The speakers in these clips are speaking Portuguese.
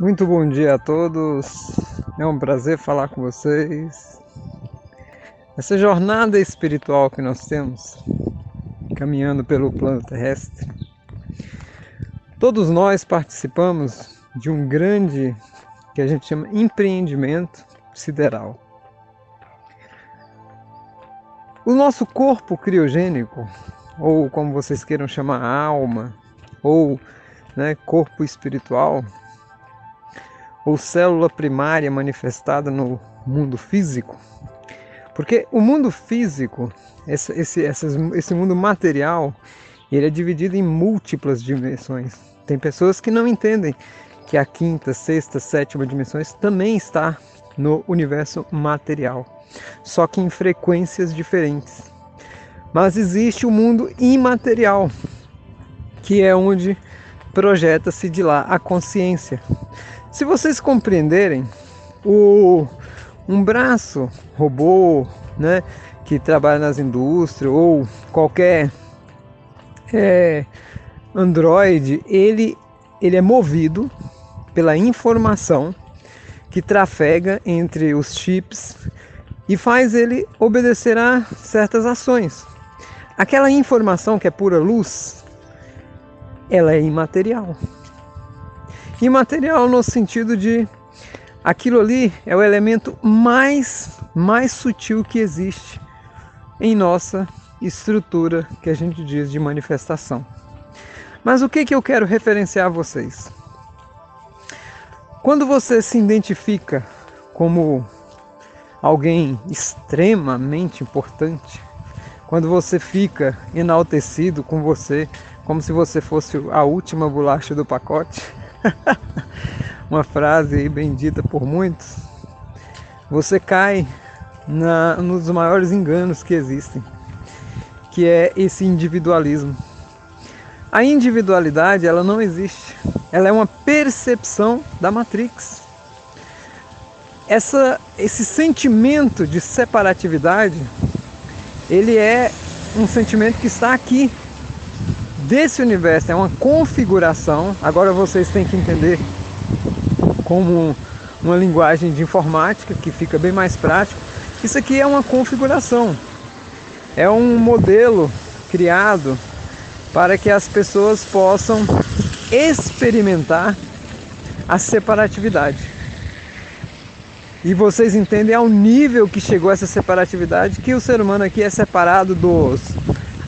Muito bom dia a todos. É um prazer falar com vocês. Essa jornada espiritual que nós temos, caminhando pelo plano terrestre, todos nós participamos de um grande, que a gente chama empreendimento sideral. O nosso corpo criogênico, ou como vocês queiram chamar, alma, ou corpo espiritual, ou célula primária manifestada no mundo físico, porque o mundo físico, esse mundo material, ele é dividido em múltiplas dimensões. Tem pessoas que não entendem que a quinta, sexta, sétima dimensões também está no universo material, só que em frequências diferentes. Mas existe o mundo imaterial, que é onde projeta-se de lá a consciência. Se vocês compreenderem, um braço robô, que trabalha nas indústrias, ou qualquer Android, ele é movido pela informação que trafega entre os chips e faz ele obedecer a certas ações. Aquela informação que é pura luz, ela é imaterial. Imaterial no sentido de aquilo ali é o elemento mais sutil que existe em nossa estrutura que a gente diz de manifestação. Mas o que eu quero referenciar a vocês? Quando você se identifica como alguém extremamente importante, quando você fica enaltecido com você, como se você fosse a última bolacha do pacote, uma frase aí bem dita por muitos, você cai nos maiores enganos que existem, que é esse individualismo. A individualidade, ela não existe, ela é uma percepção da Matrix. Esse sentimento de separatividade, ele é um sentimento que está aqui, desse universo, é uma configuração. Agora vocês têm que entender como uma linguagem de informática, que fica bem mais prático. Isso aqui é uma configuração, é um modelo criado para que as pessoas possam experimentar a separatividade. E vocês entendem ao nível que chegou essa separatividade, que o ser humano aqui é separado dos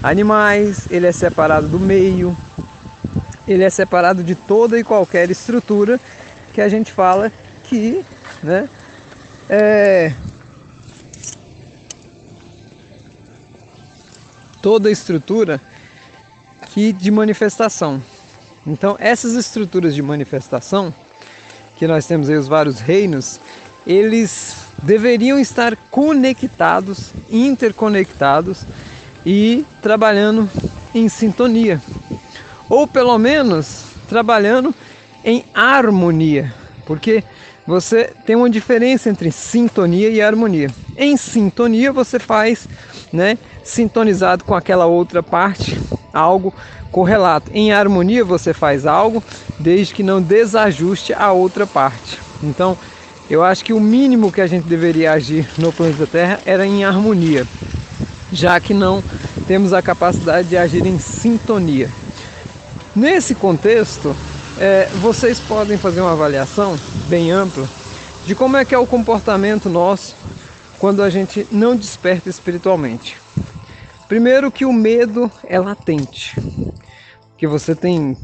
animais, ele é separado do meio, ele é separado de toda e qualquer estrutura que a gente fala que, toda estrutura de manifestação. Então, essas estruturas de manifestação, que nós temos aí os vários reinos, eles deveriam estar conectados, interconectados e trabalhando em sintonia, ou pelo menos trabalhando em harmonia, porque você tem uma diferença entre sintonia e harmonia. Em sintonia você faz, sintonizado com aquela outra parte, algo correlato. Em harmonia você faz algo desde que não desajuste a outra parte. Então, eu acho que o mínimo que a gente deveria agir no planeta Terra era em harmonia, já que não temos a capacidade de agir em sintonia. Nesse contexto, vocês podem fazer uma avaliação bem ampla de como é que é o comportamento nosso quando a gente não desperta espiritualmente. Primeiro, que o medo é latente, que você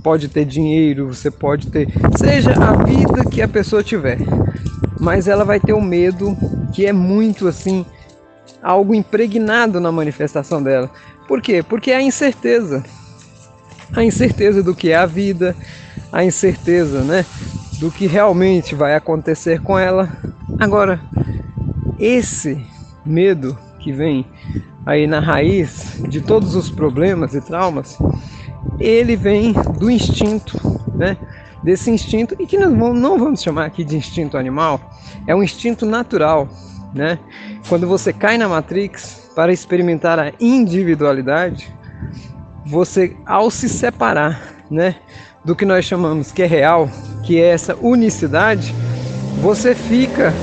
pode ter dinheiro, você pode ter, seja a vida que a pessoa tiver, mas ela vai ter um medo que é muito assim, algo impregnado na manifestação dela. Por quê? Porque é a incerteza do que é a vida, a incerteza, do que realmente vai acontecer com ela. Agora, esse medo que vem aí na raiz de todos os problemas e traumas, ele vem do instinto, desse instinto, e que nós não vamos chamar aqui de instinto animal, é um instinto natural, Quando você cai na Matrix para experimentar a individualidade, você, ao se separar, do que nós chamamos que é real, que é essa unicidade, você fica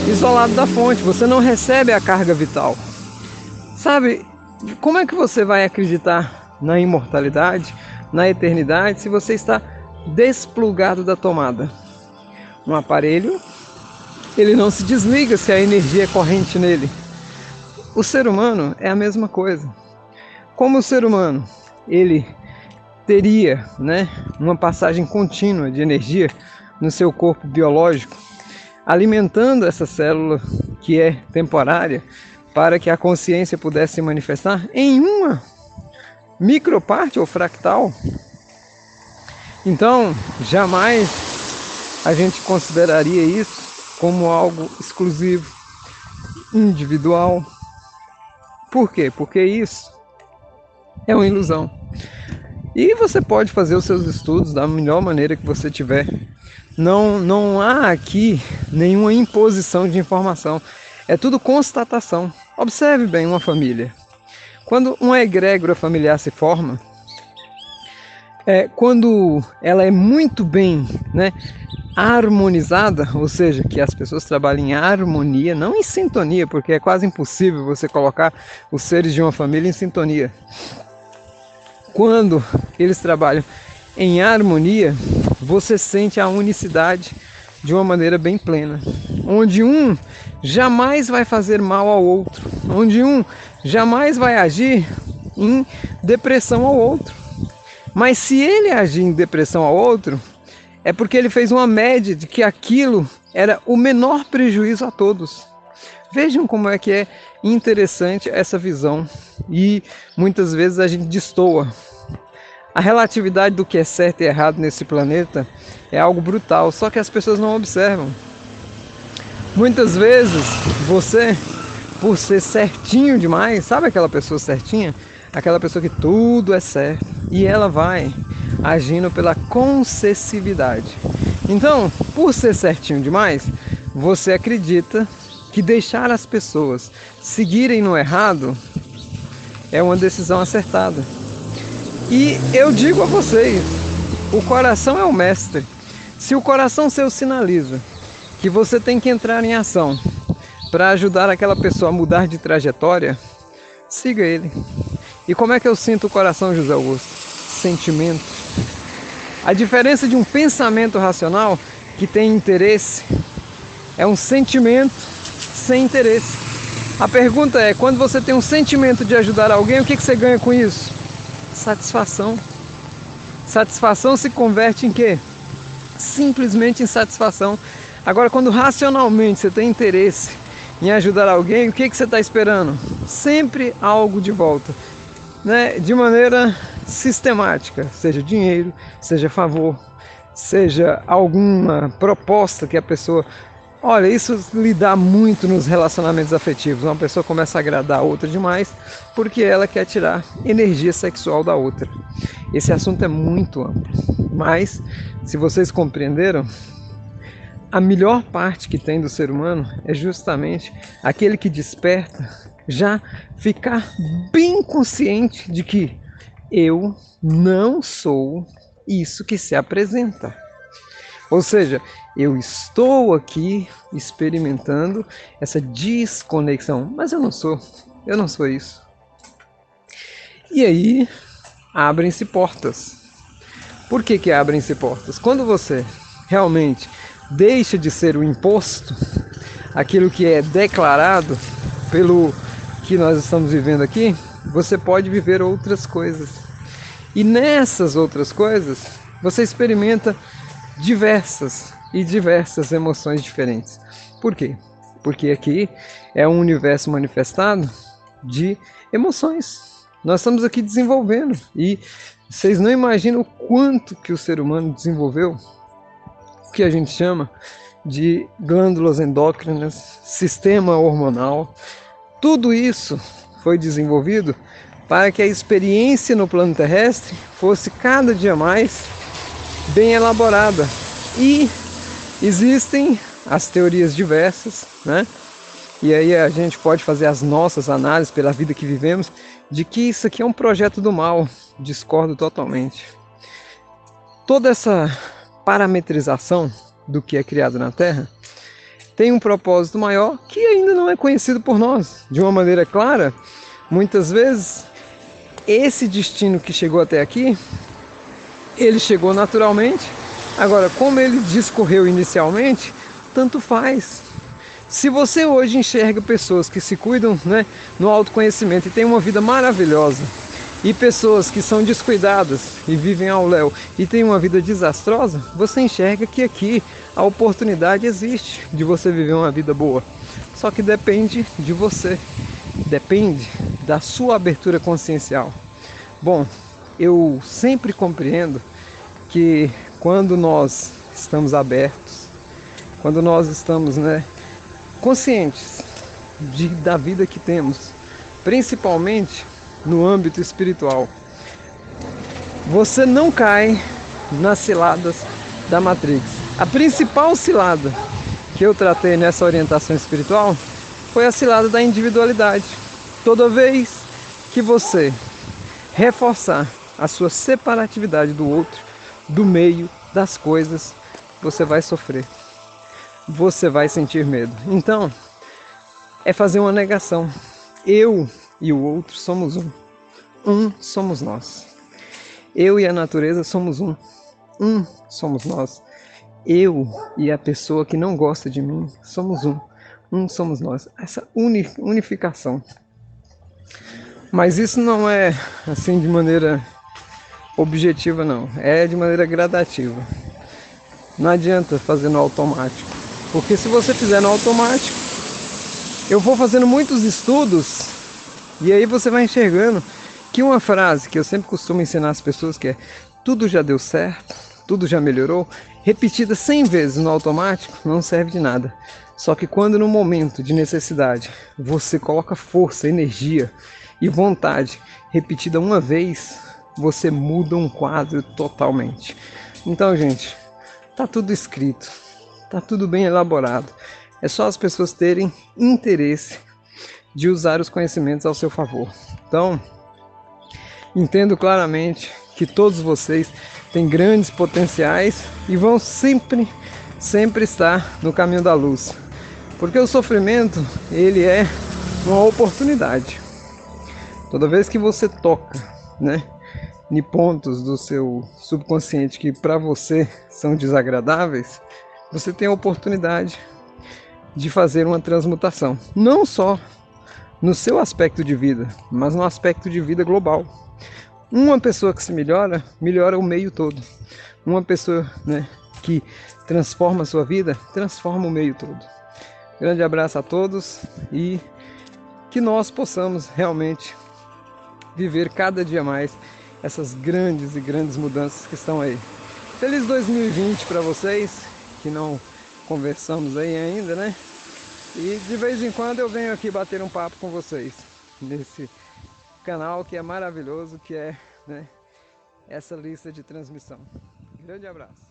isolado da fonte, você não recebe a carga vital. Sabe, como é que você vai acreditar na imortalidade, na eternidade, se você está desplugado da tomada? Um aparelho, ele não se desliga se a energia é corrente nele. O ser humano é a mesma coisa. Como o ser humano, ele teria, uma passagem contínua de energia no seu corpo biológico, alimentando essa célula que é temporária, para que a consciência pudesse se manifestar em uma microparte ou fractal. Então, jamais a gente consideraria isso como algo exclusivo, individual. Por quê? Porque isso é uma ilusão. E você pode fazer os seus estudos da melhor maneira que você tiver. Não há aqui nenhuma imposição de informação. É tudo constatação. Observe bem uma família. Quando uma egrégora familiar se forma, quando ela é muito bem, harmonizada, ou seja, que as pessoas trabalham em harmonia, não em sintonia, porque é quase impossível você colocar os seres de uma família em sintonia. Quando eles trabalham em harmonia, você sente a unicidade de uma maneira bem plena, onde um jamais vai fazer mal ao outro, onde um jamais vai agir em depressão ao outro. Mas se ele agir em depressão ao outro, é porque ele fez uma média de que aquilo era o menor prejuízo a todos. Vejam como é que é interessante essa visão, e muitas vezes a gente destoa. A relatividade do que é certo e errado nesse planeta é algo brutal, só que as pessoas não observam. Muitas vezes você, por ser certinho demais, sabe aquela pessoa certinha? Aquela pessoa que tudo é certo, e ela vai agindo pela concessividade. Então, por ser certinho demais, você acredita que deixar as pessoas seguirem no errado é uma decisão acertada. E eu digo a vocês, o coração é o mestre. Se o coração seu sinaliza que você tem que entrar em ação para ajudar aquela pessoa a mudar de trajetória, siga ele. E como é que eu sinto o coração, José Augusto? Sentimento. A diferença de um pensamento racional que tem interesse é um sentimento sem interesse. A pergunta é, quando você tem um sentimento de ajudar alguém, o que você ganha com isso? Satisfação. Satisfação se converte em quê? Simplesmente em satisfação. Agora, quando racionalmente você tem interesse em ajudar alguém, o que você está esperando? Sempre algo de volta, de maneira sistemática, seja dinheiro, seja favor, seja alguma proposta que a pessoa... Olha, isso lhe dá muito nos relacionamentos afetivos. Uma pessoa começa a agradar a outra demais porque ela quer tirar energia sexual da outra. Esse assunto é muito amplo, mas se vocês compreenderam, a melhor parte que tem do ser humano é justamente aquele que desperta, já ficar bem consciente de que eu não sou isso que se apresenta. Ou seja, eu estou aqui experimentando essa desconexão, mas eu não sou isso. E aí, abrem-se portas. Por que abrem-se portas? Quando você realmente deixa de ser o imposto, aquilo que é declarado pelo que nós estamos vivendo aqui, você pode viver outras coisas. E nessas outras coisas, você experimenta diversas emoções diferentes. Por quê? Porque aqui é um universo manifestado de emoções. Nós estamos aqui desenvolvendo, e vocês não imaginam o quanto que o ser humano desenvolveu o que a gente chama de glândulas endócrinas, sistema hormonal. Tudo isso foi desenvolvido para que a experiência no plano terrestre fosse cada dia mais bem elaborada. E existem as teorias diversas, E aí a gente pode fazer as nossas análises pela vida que vivemos, de que isso aqui é um projeto do mal. Discordo totalmente. toda essa parametrização do que é criado na Terra tem um propósito maior que ainda não é conhecido por nós de uma maneira clara. Muitas vezes, esse destino que chegou até aqui, ele chegou naturalmente. Agora, como ele discorreu inicialmente, tanto faz. Se você hoje enxerga pessoas que se cuidam, né, no autoconhecimento e têm uma vida maravilhosa, e pessoas que são descuidadas e vivem ao léu e têm uma vida desastrosa, você enxerga que aqui a oportunidade existe de você viver uma vida boa. Só que depende de você, depende da sua abertura consciencial. Bom, eu sempre compreendo que quando nós estamos abertos, quando nós estamos, né, conscientes da vida que temos, principalmente no âmbito espiritual, você não cai nas ciladas da Matrix. A principal cilada que eu tratei nessa orientação espiritual foi a cilada da individualidade. Toda vez que você reforçar a sua separatividade do outro, do meio, das coisas, você vai sofrer. Você vai sentir medo. Então, é fazer uma negação. Eu e o outro somos um. Um somos nós. Eu e a natureza somos um. Um somos nós. Eu e a pessoa que não gosta de mim somos um. Um somos nós. Essa unificação. Mas isso não é assim de maneira objetiva, não. É de maneira gradativa. Não adianta fazer no automático. Porque se você fizer no automático, eu vou fazendo muitos estudos e aí você vai enxergando que uma frase que eu sempre costumo ensinar às pessoas, que é tudo já deu certo, tudo já melhorou, repetida 100 vezes no automático, não serve de nada. Só que quando no momento de necessidade você coloca força, energia e vontade, repetida uma vez, você muda um quadro totalmente. Então, gente, tá tudo escrito, tá tudo bem elaborado. É só as pessoas terem interesse de usar os conhecimentos ao seu favor. Então, entendo claramente que todos vocês têm grandes potenciais e vão sempre estar no caminho da luz. Porque o sofrimento, ele é uma oportunidade. Toda vez que você toca, né, em pontos do seu subconsciente que para você são desagradáveis, você tem a oportunidade de fazer uma transmutação. Não só no seu aspecto de vida, mas no aspecto de vida global. Uma pessoa que se melhora, melhora o meio todo. Uma pessoa, né, que transforma a sua vida, transforma o meio todo. Grande abraço a todos e que nós possamos realmente viver cada dia mais essas grandes e grandes mudanças que estão aí. Feliz 2020 para vocês, que não conversamos aí ainda, né? E de vez em quando eu venho aqui bater um papo com vocês nesse canal que é maravilhoso, que é, né, essa lista de transmissão. Grande abraço.